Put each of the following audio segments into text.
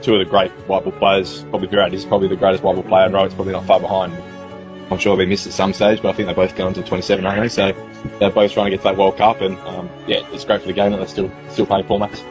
two of the great white ball players. Probably Virat is probably the greatest white ball player, and Rohit's probably not far behind. I'm sure they'll be missed at some stage, but I think they're both going to 27, aren't they? So they're both trying to get to that World Cup, and it's great for the game that they're still playing formats.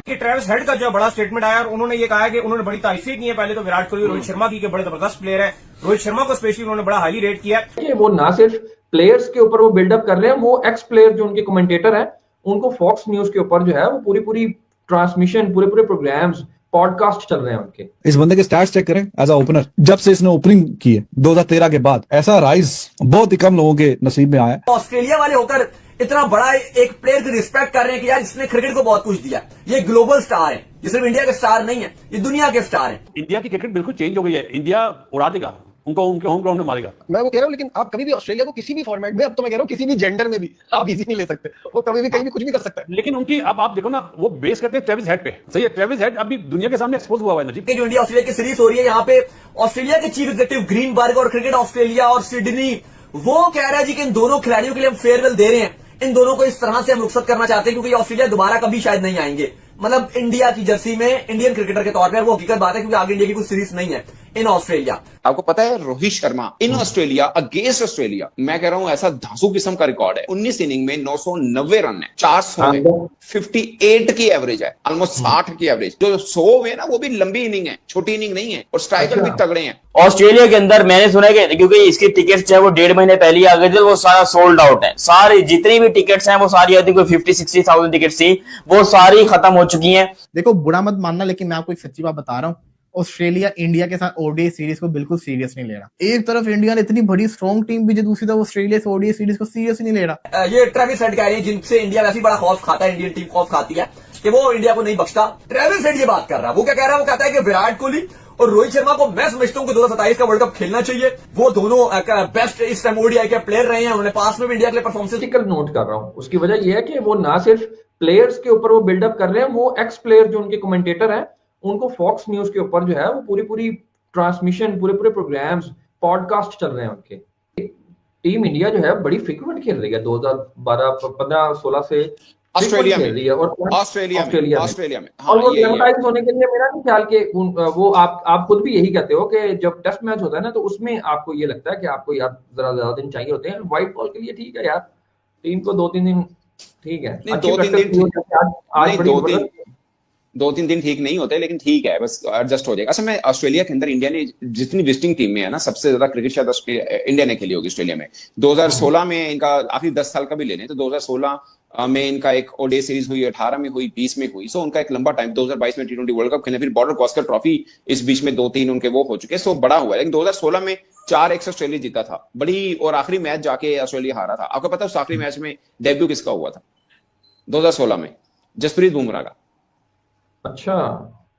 कि Travis head का जो बड़ा statement आया और उन्होंने ये कहा कि उन्होंने बड़ी तारीफें की है पहले तो विराट कोहली रोहित शर्मा की, कि बड़े जबरदस्त प्लेयर है। रोहित शर्मा को स्पेशली उन्होंने बड़ा हाईली रेट किया है। वो ना सिर्फ प्लेयर्स के ऊपर वो बिल्डअप कर रहे हैं, वो एक्स प्लेयर जो उनके कमेंटेटर हैं उनको फॉक्स न्यूज के ऊपर जो है वो पूरी ट्रांसमिशन, पूरे प्रोग्राम्स, पॉडकास्ट चल रहे हैं उनके। इस बंदे के स्टैट्स चेक करें एज अ ओपनर, जब से इसने ओपनिंग की है 2013 के बाद, ऐसा राइज बहुत ही कम लोगों के नसीब में आया। ऑस्ट्रेलिया वाले होकर इतना बड़ा एक प्लेयर की रिस्पेक्ट कर रहे हैं कि यार इसने क्रिकेट को बहुत कुछ दिया, ये ग्लोबल स्टार है, ये सिर्फ इंडिया के स्टार नहीं है, ये दुनिया के स्टार है। इंडिया की क्रिकेट बिल्कुल चेंज हो गई है, इंडिया उड़ा देगा उनको, उनके होम ग्राउंड में मारेगा। मैं वो कह रहा हूँ, लेकिन आप कभी भी ऑस्ट्रेलिया को किसी भी फॉर्मेट में, अब तो मैं कह रहा हूँ किसी भी जेंडर में भी आप इजी नहीं ले सकते, वो कभी भी कहीं भी कुछ भी कर सकता है। लेकिन उनकी अब आप देखो ना, वो बेस करते हैं ट्रेविस हेड पे। सही है, ट्रेविस हेड अभी दुनिया के सामने एक्सपोज हुआ है ना जी। जो इंडिया ऑस्ट्रेलिया की सीरीज हो रही है, यहाँ पे ऑस्ट्रेलिया के चीफ एग्जीक्यूटिव ग्रीनबर्ग और क्रिकेट ऑस्ट्रेलिया और सिडनी, वो कह रहा है जी कि इन दोनों खिलाड़ियों के लिए हम फेयरवेल दे रहे हैं, इन दोनों को इस तरह से हम रुखसत करना चाहते हैं क्योंकि ऑस्ट्रेलिया दोबारा कभी शायद नहीं आएंगे। मतलब इंडिया की जर्सी में इंडियन क्रिकेटर के तौर पर वो हकीकत बात है, क्योंकि आगे इंडिया की कोई सीरीज नहीं है इन ऑस्ट्रेलिया। आपको पता है Rohit Sharma in Australia against Australia, मैं कह रहा हूं ऐसा धांसू किस्म का रिकॉर्ड है। 19 इनिंग में 990 रन है, 400 है, 58 की एवरेज है, ऑलमोस्ट 60 की एवरेज। जो 100 है ना, वो भी लंबी इनिंग है, छोटी इनिंग नहीं है, और स्ट्राइकर भी तगड़े हैं। ऑस्ट्रेलिया के अंदर मैंने सुना है कि क्योंकि इसकी टिकट्स जो है वो 1.5 महीने पहले ही आ गए थे, वो सारा सोल्ड आउट है। सारी जितनी भी टिकट्स हैं वो सारी आती, कोई 50-60,000 टिकट्स थी, वो सारी खत्म हो चुकी हैं। देखो बुरा मत मानना, लेकिन मैं आपको एक सच्ची बात बता रहा हूँ, ऑस्ट्रेलिया इंडिया के साथ ओडीआई सीरीज को बिल्कुल सीरियस नहीं ले रहा। एक तरफ इंडिया ने इतनी बड़ी स्ट्रॉन्ग टीम भी, जो दूसरी तरफ ऑस्ट्रेलिया से ओडीआई सीरीज को सीरियस नहीं ले रहा। ये ट्रेविस हेड कह रहे हैं, जिनसे इंडिया वैसे ही बड़ा खौफ खाता है, इंडियन टीम खौफ खाती है कि वो इंडिया को नहीं बख्शता। ट्रेविस हेड ये बात कर रहा है, वो क्या कह रहा है, वो कहता है कि विराट कोहली और रोहित शर्मा को मैं समझता हूं कि 2027 का वर्ल्ड कप खेलना चाहिए। वो दोनों बेस्ट इस टाइम ओडीआई के प्लेयर रहे हैं, उन्होंने पास में भी इंडिया के लिए परफॉर्मेंस नोट कर रहा हूँ। उसकी वजह यह है कि वो ना सिर्फ प्लेयर्स के ऊपर वो बिल्डअप कर रहे हैं, वो एक्स प्लेयर जो उनके कमेंटेटर हैं उनको फॉक्स न्यूज के ऊपर जो है वो पूरी ट्रांसमिशन, पूरे प्रोग्राम्स, पॉडकास्ट चल रहे हैं उनके। टीम इंडिया जो है बड़ी फ्रीक्वेंट खेल रही है 2012, 15, 16 से ऑस्ट्रेलिया में, और ऑस्ट्रेलिया में और वो क्लेमटाइज होने के लिए मेरा नहीं ख्याल कि वो आप खुद भी यही कहते हो कि जब टेस्ट मैच होता है ना, तो उसमें आपको ये लगता है कि आपको यार जरा ज्यादा दिन चाहिए होते हैं। व्हाइट बॉल के लिए ठीक है यार, टीम को 2-3 दिन ठीक है, 2-3 दिन ठीक नहीं होते, लेकिन ठीक है, बस एडजस्ट हो जाएगा। असल में ऑस्ट्रेलिया के अंदर इंडिया ने जितनी विजिटिंग टीम में है ना, सबसे ज्यादा क्रिकेट शायद इंडिया ने खेली होगी ऑस्ट्रेलिया में। 2016 में इनका आखिरी 10 साल का भी ले लें तो 2016 में इनका एक ओडीआई सीरीज हुई, 18 में हुई, 20 में हुई। सो उनका एक लंबा टाइम, 2022 में T20 वर्ल्ड कप खेलने, फिर बॉर्डर गवास्कर ट्रॉफी इस बीच में 2-3 उनके वो हो चुके, सो बड़ा हुआ है। लेकिन 2016 में 4-1 ऑस्ट्रेलिया जीता था बड़ी, और आखिरी मैच जाके ऑस्ट्रेलिया हारा था। आपको पता है उस आखिरी मैच में डेब्यू किसका हुआ था 2016 में? जसप्रीत बुमराह का। अच्छा,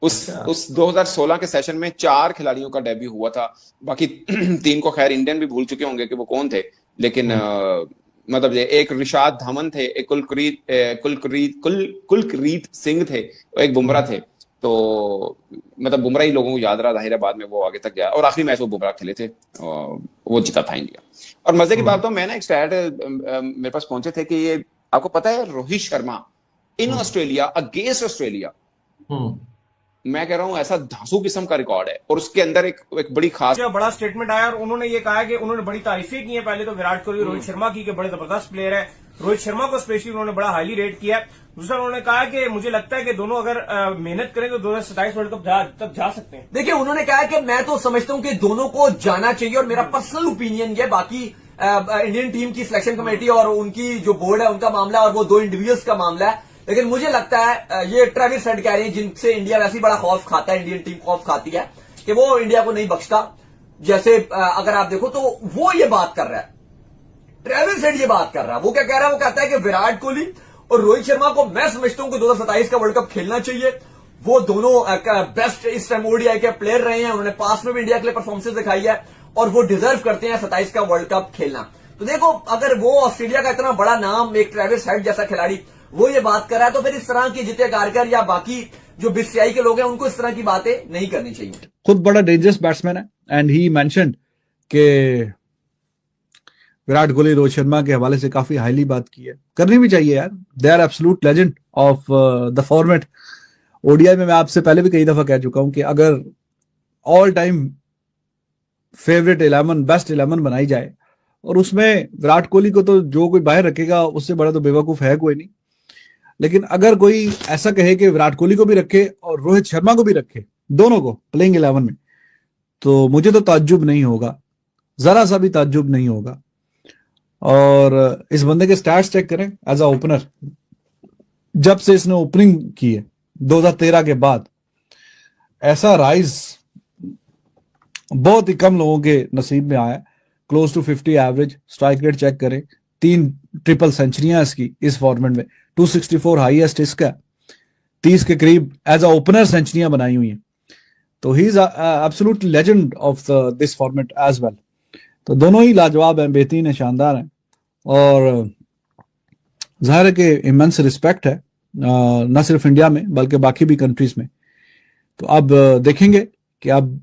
उस 2016 के सेशन में 4 खिलाड़ियों का डेब्यू हुआ था, बाकी 3 को खैर इंडियन भी भूल चुके होंगे कि वो कौन थे, लेकिन मतलब एक रिशाद धामन थे, एक कुलकरीत सिंह थे, एक बुमराह थे। तो मतलब बुमराह ही लोगों को याद रहा, जाहिर है बाद में वो आगे तक गया, और आखिरी मैच वो बुमराह खेले थे, वो जीता था इंडिया। और मजे की बात तो मैं ना एक स्टैट मेरे पास पहुंचे थे कि ये आपको पता है Rohit Sharma in Australia against Australia, मैं कह रहा हूं ऐसा धांसू किस्म का रिकॉर्ड है, और उसके अंदर एक बड़ी खास बड़ा स्टेटमेंट आया और उन्होंने ये कहा कि उन्होंने बड़ी तारीफें की है पहले तो विराट कोहली रोहित शर्मा की, कि बड़े जबरदस्त प्लेयर है। रोहित शर्मा को स्पेशली उन्होंने बड़ा हाईली रेट किया। दूसरा उन्होंने कहा कि मुझे लगता है कि दोनों अगर मेहनत करें तो 2027 वर्ल्ड कप तक जा सकते हैं। देखिए, उन्होंने कहा कि मैं तो समझता हूं कि दोनों को जाना चाहिए, और मेरा पर्सनल ओपिनियन ये, बाकी इंडियन टीम की सिलेक्शन कमेटी और उनकी जो बोर्ड है उनका मामला, और वो 2 इंडिविजुअल्स का मामला है। लेकिन मुझे लगता है ये ट्रेविस हेड कह रहे हैं, जिनसे इंडिया वैसे ही बड़ा खौफ खाता है, इंडियन टीम खौफ खाती है, कि वो इंडिया को नहीं बख्शता। जैसे अगर आप देखो तो वो ये बात कर रहा है, ट्रेविस हेड ये बात कर रहा है। वो क्या कह रहा है, वो कहता है कि विराट कोहली और रोहित शर्मा को मैं समझता हूं कि 2027 का वर्ल्ड कप खेलना चाहिए। वो दोनों बेस्ट इस टाइम ओडीआई के प्लेयर रहे हैं, उन्होंने पास में भी इंडिया के लिए परफॉर्मेंस दिखाई है, और वो डिजर्व करते हैं 27 का वर्ल्ड कप खेलना। तो देखो, अगर वो ऑस्ट्रेलिया का इतना बड़ा नाम, एक ट्रेविस हेड जैसा खिलाड़ी, वो ये बात कर रहा है, तो फिर इस तरह की जितने कारकर या बाकी जो बीसीसीआई के लोग हैं उनको इस तरह की बातें नहीं करनी चाहिए। खुद बड़ा डेंजरस बैट्समैन है, एंड ही मेंशन्ड के विराट कोहली रोहित शर्मा के हवाले से काफी हाईली बात की है, करनी भी चाहिए यार, they are absolute legend of the format. ODI में मैं आपसे पहले भी कई दफा कह चुका हूं कि अगर ऑल टाइम फेवरेट 11 बेस्ट 11 बनाई जाए और उसमें विराट कोहली को तो जो कोई बाहर रखेगा उससे बड़ा तो बेवकूफ है कोई नहीं, लेकिन अगर कोई ऐसा कहे कि विराट कोहली को भी रखे और रोहित शर्मा को भी रखे, दोनों को प्लेइंग 11 में, तो मुझे तो ताज्जुब नहीं होगा, जरा सा भी ताज्जुब नहीं होगा। और इस बंदे के स्टैट्स चेक करें एज अ ओपनर, जब से इसने ओपनिंग की है 2013 के बाद, ऐसा राइज बहुत ही कम लोगों के नसीब में आया। Close to 50 average, strike rate check करें, 3 ट्रिपल सेंचुरियां इसकी इस फॉर्मेट में, 264 हाईएस्ट इसका, 30 के करीब एज अ ओपनर सेंचुरियां बनाई हुई हैं। तो he is absolute legend of this format as well. तो दोनों ही लाजवाब हैं, बेहतरीन है, शानदार हैं, और जाहिर है कि इमेंस रिस्पेक्ट है न सिर्फ इंडिया में बल्कि बाकी भी कंट्रीज में। तो अब देखेंगे कि अब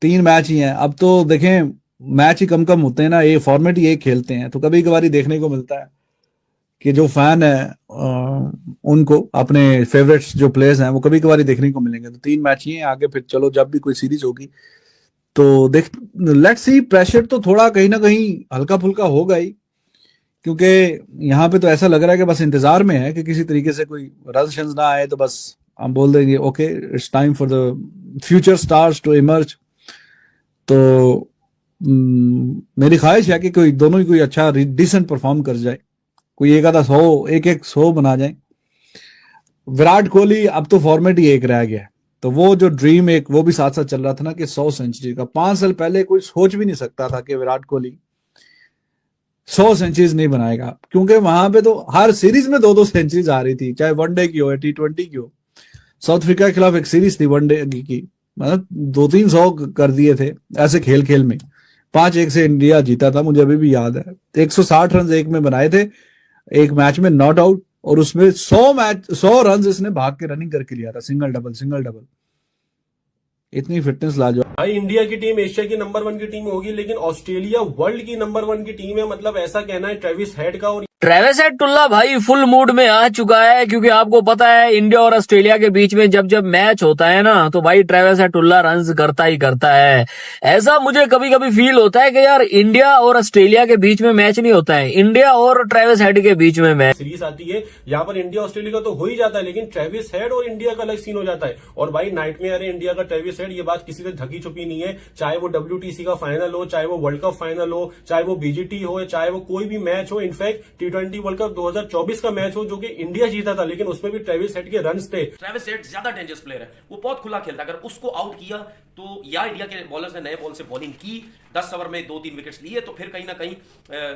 3 मैच ही हैं, अब तो देखें मैच ही कम कम होते हैं ना, ये फॉर्मेट ही एक खेलते हैं, तो कभी कभार ही देखने को मिलता है कि जो फैन है उनको अपने फेवरेट्स जो प्लेयर्स हैं वो कभी कभार ही देखने को मिलेंगे। तो 3 मैच ही हैं, आगे फिर चलो जब भी कोई सीरीज होगी तो देख, लेट्स सी। प्रेशर तो थोड़ा कहीं ना कहीं हल्का फुल्का होगा ही, क्योंकि यहाँ पे तो ऐसा लग रहा है कि बस इंतजार में है कि किसी तरीके से कोई रन ना आए तो बस हम बोल देंगे okay it's time for the future stars to emerge. तो मेरी ख्वाहिश है कि कोई दोनों ही कोई अच्छा डिसेंट परफॉर्म कर जाए, कोई एक आधा 100 बना जाए। विराट कोहली अब तो फॉर्मेट ही एक रह गया है, तो वो जो ड्रीम एक वो भी साथ साथ चल रहा था ना कि 100 सेंचुरी का, 5 साल पहले कोई सोच भी नहीं सकता था कि विराट कोहली 100 सेंचुरीज नहीं बनाएगा, क्योंकि वहां पे तो हर सीरीज में 2-2 सेंचुरीज आ रही थी, चाहे वनडे की हो या T20 की हो। साउथ अफ्रीका के खिलाफ एक सीरीज थी वनडे की, मतलब 200-300 कर दिए थे ऐसे खेल खेल में, 5-1 से इंडिया जीता था, मुझे अभी भी याद है। 160 रन एक में बनाए थे एक मैच में, नॉट आउट, और उसमें 100 रन इसने भाग के रनिंग करके लिया था, सिंगल डबल। इतनी फिटनेस लाजवाब। भाई इंडिया की टीम एशिया की नंबर 1 की टीम होगी, लेकिन ऑस्ट्रेलिया वर्ल्ड की नंबर 1 की टीम है, मतलब ऐसा कहना है ट्रेविस हेड का। और ट्रेविस हेड टुल्ला भाई फुल मूड में आ चुका है, क्योंकि आपको पता है इंडिया और ऑस्ट्रेलिया के बीच में जब जब मैच होता है ना तो भाई ट्रेविस हेड टुल्ला रन्स करता ही करता है। ऐसा मुझे कभी कभी फील होता है कि यार इंडिया और ऑस्ट्रेलिया के बीच में मैच नहीं होता है, इंडिया और ट्रेविस हेड के बीच में मैच सीरीज आती है, यहाँ पर इंडिया ऑस्ट्रेलिया का तो हो ही जाता है, लेकिन ट्रेविस हेड और इंडिया का अलग सीन हो जाता है। और भाई नाइटमेयर है इंडिया का ट्रेविस हेड, ये बात किसी से ढकी छुपी नहीं है, चाहे वो WTC का फाइनल हो, चाहे वो वर्ल्ड कप फाइनल हो, चाहे वो BGT हो, चाहे वो कोई भी मैच हो, इनफैक्ट T20 वर्ल्ड कप 2024 का मैच हो जो कि इंडिया जीता था, लेकिन उसमें भी ट्रेविस हेड के रन्स थे। ट्रेविस हेड ज्यादा डेंजरस प्लेयर है, वो बहुत खुला खेलता है, अगर उसको आउट किया तो या इंडिया के बॉलर्स ने नए बॉल से बॉलिंग की, 10 ओवर में 2-3 विकेट्स लिए तो फिर कहीं ना कहीं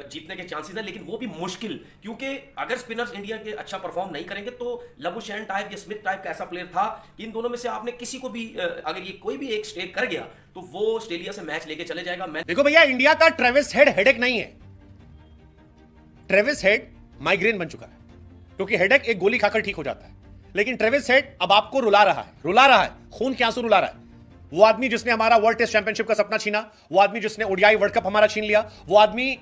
जीतने के चांसेस है, लेकिन वो भी मुश्किल, क्योंकि अगर स्पिनर्स इंडिया के अच्छा परफॉर्म नहीं करेंगे तो लबुशैन टाइप या स्मिथ टाइप का ऐसा प्लेयर था कि इन दोनों में से आपने किसी को भी अगर ये कोई भी एक स्टेक कर गया तो वो ऑस्ट्रेलिया से मैच लेके चले जाएगा। देखो भैया, इंडिया का ट्रेविस हेड हेडेक नहीं है, ट्रेविस हेड माइग्रेन बन चुका है, क्योंकि हेडेक एक गोली खाकर ठीक हो जाता है, लेकिन ट्रेविस हेड अब आपको रुला रहा है, खून के आंसू रुला रहा है। वो आदमी जिसने हमारा वर्ल्ड टेस्ट चैंपियनशिप का सपना छीना, वो आदमी जिसने ODI वर्ल्ड कप हमारा छीन लिया, वो आदमी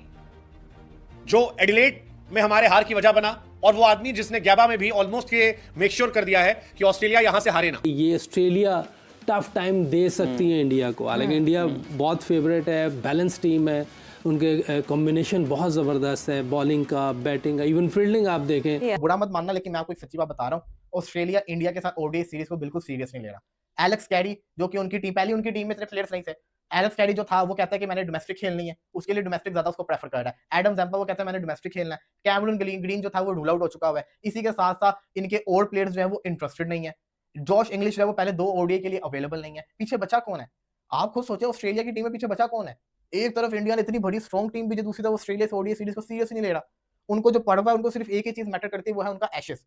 जो एडिलेड में हमारे हार की वजह बना, और वो आदमी जिसने गैबा में भी ऑलमोस्ट ये मेक श्योर कर दिया है कि ऑस्ट्रेलिया यहां से हारे ना। ये ऑस्ट्रेलिया टफ टाइम दे सकती है इंडिया को, हालांकि इंडिया बहुत फेवरेट है, बैलेंस टीम है, उनके कॉम्बिनेशन बहुत जबरदस्त है, बॉलिंग का, बैटिंग का, इवन फील्डिंग आप देखें। बुरा मत मानना, लेकिन मैं आपको एक सच्ची बात बता रहा हूँ, ऑस्ट्रेलिया इंडिया के साथ ODI सीरीज को बिल्कुल सीरियस नहीं ले रहा। एलेक्स कैरी जो कि उनकी टीम, पहली उनकी टीम में सिर्फ प्लेयर्स नहीं थे, एलेक्स कैरी जो था वो कहता है कि मैंने डोमेस्टिक खेलनी है, उसके लिए डोमेस्टिक ज्यादा उसको प्रेफर कर रहा है। एडम जैम्पा वो कहता है मैंने डोमेस्टिक खेलना है। कैमरून ग्रीन जो था वो रूल आउट हो चुका हुआ है। इसी के साथ साथ इनके और प्लेयर्स जो है वो इंटरेस्टेड नहीं है। जॉश इंग्लिश जो है वो पहले 2 ODI के लिए अवेलेबल नहीं है। पीछे बचा कौन है? आप खुद सोचे, ऑस्ट्रेलिया की टीम में पीछे बचा कौन है? एक तरफ इंडिया ने इतनी बड़ी स्ट्रॉन्ग टीम भी, जो दूसरी तरफ ऑस्ट्रेलिया से ODI सीरीज को सीरियस नहीं ले रहा। उनको जो पड़वा है, उनको सिर्फ एक ही चीज मैटर करती है, वो है उनका एशेस।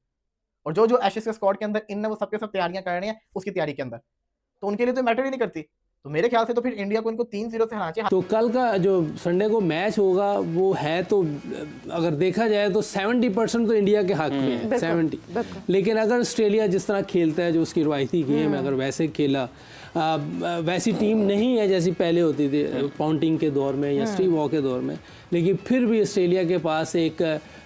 और जो एशेस के स्क्वाड के अंदर इन वो सबके सब तैयारियां कर रहे हैं, उसकी तैयारी के अंदर तो उनके लिए तो मैटर ही नहीं करती। तो मेरे ख्याल से तो फिर इंडिया को इनको 3-0 से हराना चाहिए। तो कल का जो संडे को मैच होगा वो है, तो अगर देखा जाए तो 70% तो इंडिया के हक में है, 70। लेकिन अगर ऑस्ट्रेलिया जिस तरह खेलता है, जो उसकी रवायती गेम है, अगर वैसे खेला, वैसी टीम नहीं है जैसी पहले होती थी पॉन्टिंग के दौर में या स्टीव वॉ के दौर में, लेकिन फिर भी ऑस्ट्रेलिया के पास एक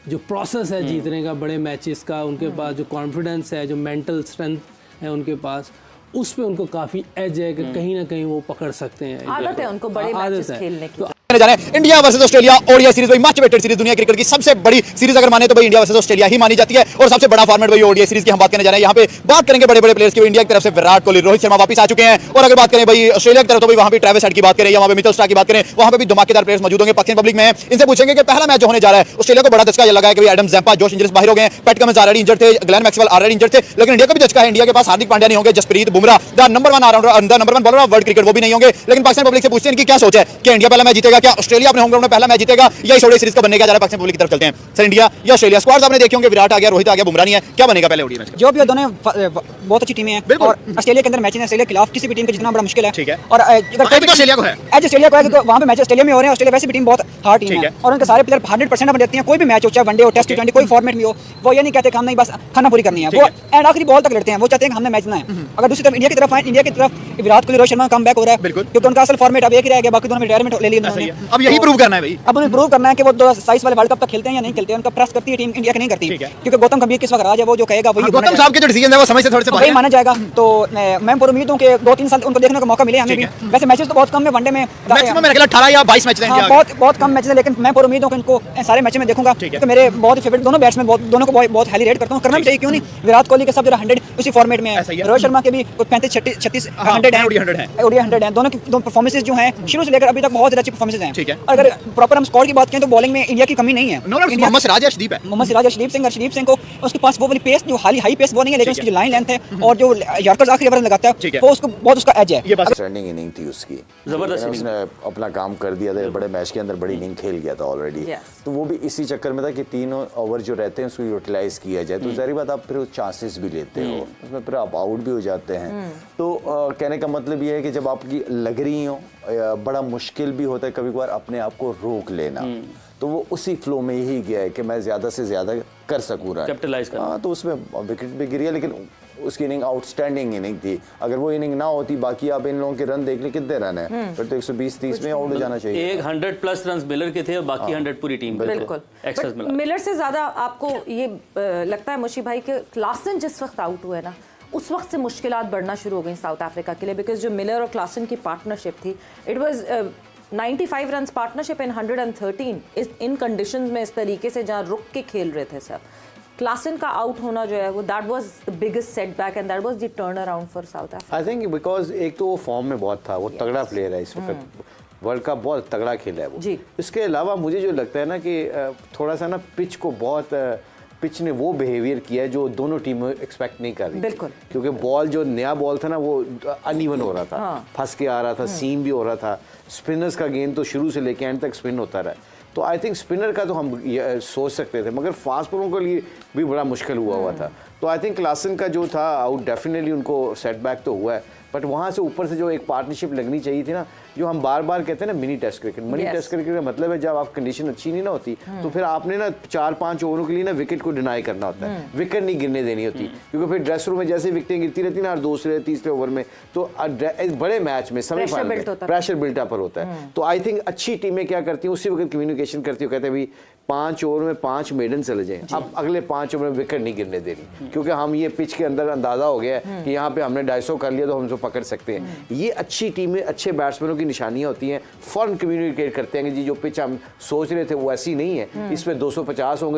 जो प्रोसेस है जीतने का बड़े मैचेस का, उनके पास जो कॉन्फिडेंस है, जो मेंटल स्ट्रेंथ है उनके पास, उस पे उनको काफ़ी एज है कि कहीं ना कहीं वो पकड़ सकते हैं। आदत है उनको बड़े मैचेस खेलने की। जा रहे हैं India versus Australia ODI series, भाई मच वेटेड सीरीज, दुनिया क्रिकेट की सबसे बड़ी सीरीज अगर माने तो भाई इंडिया वर्सेस ऑस्ट्रेलिया ही मानी जाती है, और सबसे बड़ा फॉर्मेट भाई ओडीआई सीरीज की हम बात करने जा रहे हैं। यहाँ पे बात करेंगे बड़े बड़े प्लेयर्स की। इंडिया की तरफ से विराट कोहली, रोहित शर्मा वापस आ चुके हैं, और अगर बात करें भाई ऑस्ट्रेलिया की तरफ तो भाई वहाँ पे ट्रेविस हेड की बात करें या वहाँ पे मिचेल स्टार्क की बात करें, वहाँ पे भी धमाकेदार प्लेयर्स मौजूद होंगे। पाकिस्तान पब्लिक में इनसे पूछेंगे कि पहला मैच जो होने जा रहा है, ऑस्ट्रेलिया को बड़ा धचका ये लगा है कि भाई एडम जैम्पा, जोश इंजर्स बाहर हो गए, पैट कमिंस ऑलरेडी इंजर्ड थे, ग्लेन मैक्सवेल ऑलरेडी इंजर्ड थे, लेकिन इंडिया को भी धचका है। इंडिया के पास हार्दिक पांड्या नहीं होंगे, Jasprit Bumrah the number 1 allrounder, the number 1 bowler of world cricket, वो भी नहीं होंगे। लेकिन पाकिस्तान पब्लिक से पूछते हैं इनकी क्या सोच है कि इंडिया पहला मैच जीतेगा, क्या ऑस्ट्रेलिया अपने होम ग्राउंड में पहला मैच जीतेगा, या इस ओडीआई सीरीज का बनने का जा रहा है। पाकिस्तान पब्लिक की तरफ चलते हैं। सर इंडिया या ऑस्ट्रेलिया स्क्वाड्स आपने देखे होंगे, विराट आ गया, रोहित आ गया, बुमराह नहीं है, क्या बनेगा पहले ओडीआई मैच? जो भी दोनों बहुत अच्छी टीमें हैं, और ऑस्ट्रेलिया के अंदर मैच है, ऑस्ट्रेलिया के खिलाफ किसी भी टीम का जितना बड़ा मुश्किल है। ठीक है। और अगर ऑस्ट्रेलिया को है, आज ऑस्ट्रेलिया को है तो वहां पे मैच ऑस्ट्रेलिया में हो रहे हैं। ऑस्ट्रेलिया वैसे भी टीम बहुत हार्ड टीम है, और उनके सारे प्लेयर 100% बन जाते हैं। कोई भी मैच हो, चाहे वनडे हो, टेस्ट, टी20, कोई फॉर्मेट में हो, वो ये नहीं कहते कि हम नहीं बस खाना पूरी करनी है, वो एंड आखिरी बॉल तक लड़ते हैं, वो चाहते हैं कि हमने मैच ना है। अगर दूसरी तरफ इंडिया की तरफ आए, इंडिया की तरफ विराट कोहली, रोहित शर्मा कम बैक हो रहा है, क्योंकि उनका असल फॉर्मेट अब एक ही रह गया, बाकी दोनों में रिटायरमेंट ले ली उन्होंने। अब यही प्रूव करना है भाई, अब उन्हें प्रूव करना है कि वो 2027 वाले वर्ल्ड कप तक खेलते हैं या नहीं खेलते हैं। उनका प्रेस करती है टीम, इंडिया की नहीं करती, क्योंकि गौतम गंभीर किस वक्त राज है, वो जो कहेगा वही गौतम साहब के जो डिसीजन है वो समय से थोड़े से वही माना जाएगा। तो मैं पूरी उम्मीद हूं कि 2-3 साल उनको देखने का मौका मिले हमें भी। वैसे मैचेस तो बहुत कम है, वनडे में मैक्सिमम मेरे ख्याल 18 या 22 मैच हैं, बहुत कम मैचेस हैं, लेकिन मैं पूरी उम्मीद हूं कि इनको सारे मैचेस में देखूंगा, क्योंकि मेरे बहुत ही फेवरेट दोनों बैट्समैन, दोनों को बहुत हाईली रेट करता हूं, करना भी चाहिए, क्यों नहीं। विराट कोहली के सब जरा 100 उसी फॉर्मेट में है, रोहित शर्मा के भी 35-36 100 है, ओडीआई 100 है। दोनों की परफॉर्मेंसेस जो हैं शुरू से लेकर अभी तक बहुत अच्छी परफॉर्मेंसेस हैं। अगर प्रॉपर हम स्कोर की बात करें तो बॉलिंग में इंडिया की कमी नहीं है। मोहम्मद सिराज है, अर्शदीप है, मोहम्मद सिराज, अर्शदीप सिंह को उसके पास वो वाली पेस जो हाई पेस वो नहीं है, लेकिन उसकी लाइन लेंथ है और जो यॉर्कर्स आखिरी ओवर में लगाता है वो उसको बहुत उसका एज है। रनिंग इनिंग थी उसकी, जबरदस्त, उसने अपना काम कर दिया था, बड़े मैच के अंदर बड़ी इनिंग खेल गया था ऑलरेडी। तो वो भी इसी चक्कर में था कि 3 ओवर जो रहते हैं उसको यूटिलाइज किया जाए, तो जाहिर बात आप फिर चांसेस भी लेते हो, उसमें फिर आप आउट भी हो जाते हैं। तो कहने का मतलब ये है कि जब आपकी लग रही हो, बड़ा मुश्किल भी होता है कभी कभार अपने आप को रोक लेना, तो वो उसी फ्लो में यही गया है कि मैं ज्यादा से ज्यादा कर सकूँ रहा, कैपिटलाइज करना। हाँ, तो उसमें विकेट भी गिरी है, लेकिन उसकी इनिंग आउटस्टैंडिंग इनिंग थी। अगर वो इनिंग ना होती, बाकी आप इन लोगों के रन देख ले कितने रन है, फिर तो 120-30 में आउट हो जाना चाहिए। 100+ रन मिलर के थे और बाकी 100 पूरी टीम। बिल्कुल। मिलर से ज्यादा आपको ये लगता है मुशी भाई कि क्लासन जिस वक्त आउट हुए ना, उस वक्त से मुश्किलात बढ़ना शुरू हो गई साउथ अफ्रीका के लिए, बिकॉज जो मिलर और क्लासन की पार्टनरशिप थी, it was 95 run partnership in 113 in conditions में, इस तरीके से जहां रुक के खेल रहे थे सब। क्लासन का आउट होना जो है वो that was the biggest setback and that was the turn around for south Africa. I think because एक तो वो फॉर्म में बहुत था, वो तगड़ा प्लेयर है इस वक्त, वर्ल्ड कप बहुत तगड़ा खेला है वो। इसके अलावा मुझे जो लगता है ना कि थोड़ा सा ना पिच को बहुत पिच ने वो बिहेवियर किया है जो दोनों टीमें एक्सपेक्ट नहीं कर रही। बिल्कुल, क्योंकि बॉल जो नया बॉल था ना वो अनइवन हो रहा था, फंस के आ रहा था, सीम भी हो रहा था। स्पिनर्स का गेंद तो शुरू से लेके एंड तक स्पिन होता रहा, तो आई थिंक स्पिनर का तो हम सोच सकते थे, मगर फास्ट बॉलरों के लिए भी बड़ा मुश्किल हुआ था। तो आई थिंक क्लासन का जो था आउट डेफिनेटली उनको सेटबैक तो हुआ है, बट वहाँ से ऊपर से जो एक पार्टनरशिप लगनी चाहिए थी ना, जो हम बार बार कहते हैं ना mini test cricket, mini test cricket का मतलब है जब आप कंडीशन अच्छी नहीं ना होती तो फिर आपने ना 4-5 ओवरों के लिए ना विकेट को डिनाई करना होता है, विकेट नहीं गिरने देनी होती, क्योंकि फिर ड्रेस रूम में जैसे विकेटें गिरती रहती ना, और दूसरे तीसरे ओवर में तो बड़े मैच में सेमीफाइनल में प्रेशर बिल्टअप होता है। तो आई थिंक अच्छी टीमें क्या करती हैं, उसी वक्त कम्युनिकेशन करती है, कहते हैं भाई 5 ओवर में 5 मेडन चले जाएं, अब अगले 5 ओवर में विकेट नहीं गिरने देनी, क्योंकि हम ये पिच के अंदर अंदाजा हो गया है कि यहाँ पे हमने 250 कर लिया तो हम उसको पकड़ सकते हैं। ये अच्छी टीमें, अच्छे बैट्समैनों की निशानियां होती हैं, फौरन कम्युनिकेट करते हैं कि जी जो पिच हम सोच रहे थे वो ऐसी नहीं है, इसमें 250 होंगे।